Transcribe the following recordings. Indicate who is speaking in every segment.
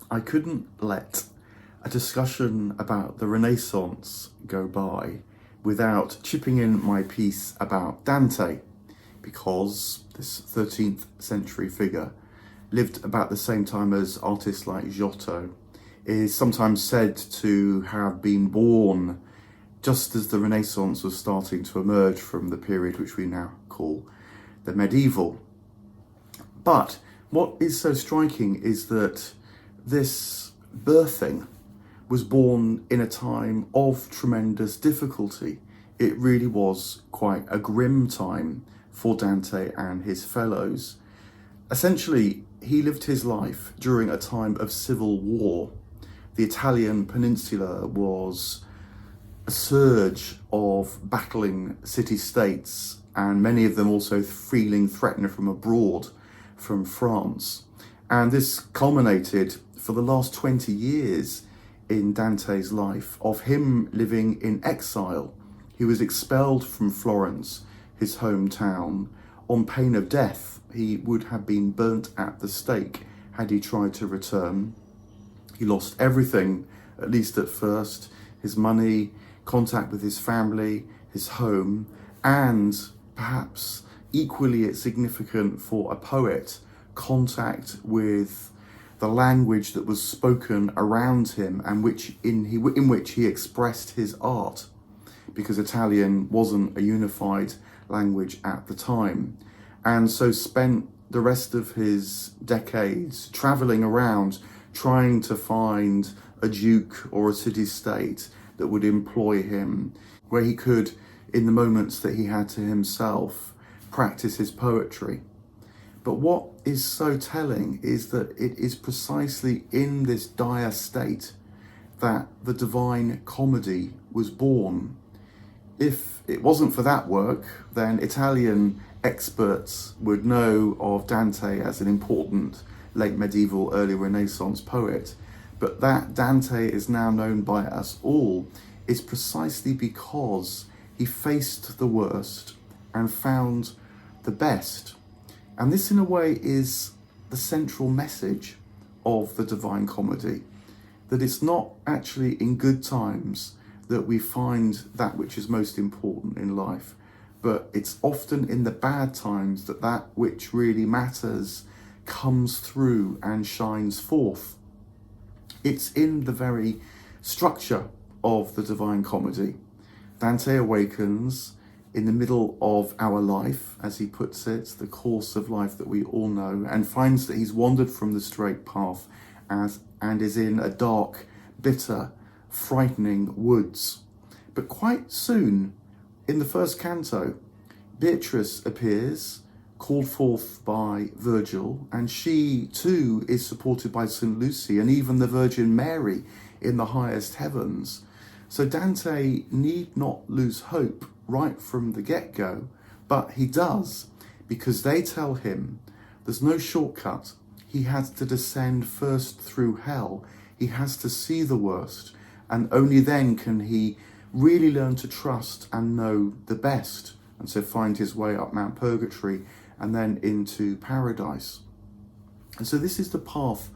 Speaker 1: I couldn't let a discussion about the Renaissance go by without chipping in my piece about Dante, because this 13th century figure lived about the same time as artists like Giotto, is sometimes said to have been born just as the Renaissance was starting to emerge from the period which we now call the medieval. But what is so striking is that this birthing was born in a time of tremendous difficulty. It really was quite a grim time for Dante and his fellows. Essentially, he lived his life during a time of civil war. The Italian peninsula was a surge of battling city-states, and many of them also feeling threatened from abroad, from France. And this culminated for the last 20 years in Dante's life of him living in exile. He was expelled from Florence, his hometown, on pain of death. He would have been burnt at the stake had he tried to return. He lost everything, at least at first: his money, contact with his family, his home, and perhaps equally significant for a poet, contact with the language that was spoken around him and in which he expressed his art, because Italian wasn't a unified language at the time. And so spent the rest of his decades traveling around trying to find a duke or a city-state that would employ him, where he could, in the moments that he had to himself, practice his poetry. But what is so telling is that it is precisely in this dire state that the Divine Comedy was born. If it wasn't for that work, then Italian experts would know of Dante as an important late medieval, early Renaissance poet. But that Dante is now known by us all is precisely because he faced the worst and found the best. And this, in a way, is the central message of the Divine Comedy, that it's not actually in good times that we find that which is most important in life, but it's often in the bad times that that which really matters comes through and shines forth. It's in the very structure of the Divine Comedy. Dante awakens in the middle of our life, as he puts it, the course of life that we all know, and finds that he's wandered from the straight path and is in a dark, bitter, frightening woods. But quite soon, in the first canto, Beatrice appears, called forth by Virgil, and she too is supported by St. Lucy and even the Virgin Mary in the highest heavens. So Dante need not lose hope right from the get-go, but he does, because they tell him there's no shortcut. He has to descend first through hell. He has to see the worst, and only then can he really learn to trust and know the best, and so find his way up Mount Purgatory and then into paradise. And so this is the path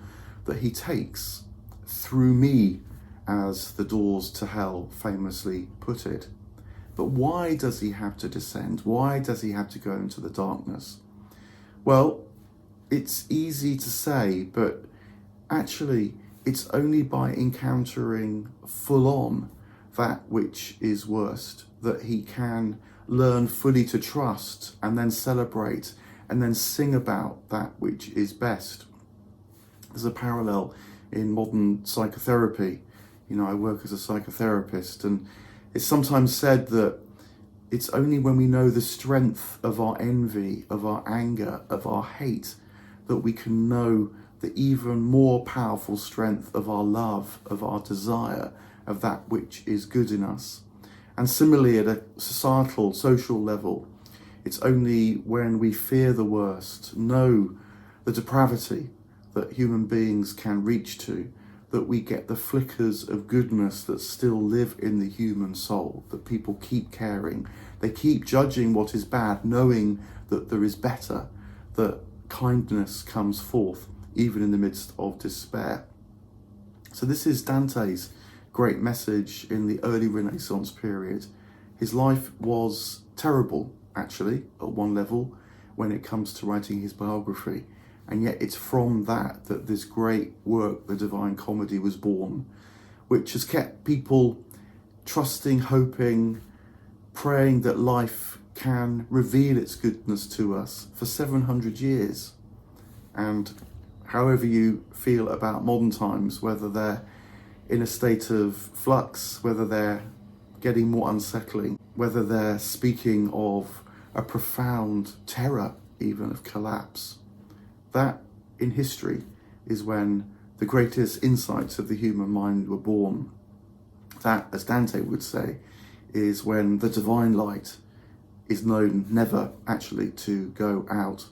Speaker 1: that he takes, through me, as the doors to hell famously put it. But why does he have to descend? Why does he have to go into the darkness? Well, it's easy to say, but actually it's only by encountering full on that which is worst that he can learn fully to trust and then celebrate and then sing about that which is best. There's a parallel in modern psychotherapy. You know, I work as a psychotherapist, and it's sometimes said that it's only when we know the strength of our envy, of our anger, of our hate, that we can know the even more powerful strength of our love, of our desire, of that which is good in us. And similarly, at a societal, social level, it's only when we fear the worst, know the depravity that human beings can reach to, that we get the flickers of goodness that still live in the human soul, that people keep caring. They keep judging what is bad, knowing that there is better, that kindness comes forth, even in the midst of despair. So this is Dante's great message in the early Renaissance period. His life was terrible, actually, at one level, when it comes to writing his biography. And yet it's from that this great work, the Divine Comedy, was born, which has kept people trusting, hoping, praying that life can reveal its goodness to us for 700 years. And however you feel about modern times, whether they're in a state of flux, whether they're getting more unsettling, whether they're speaking of a profound terror, even of collapse, that in history is when the greatest insights of the human mind were born. That, as Dante would say, is when the divine light is known never actually to go out.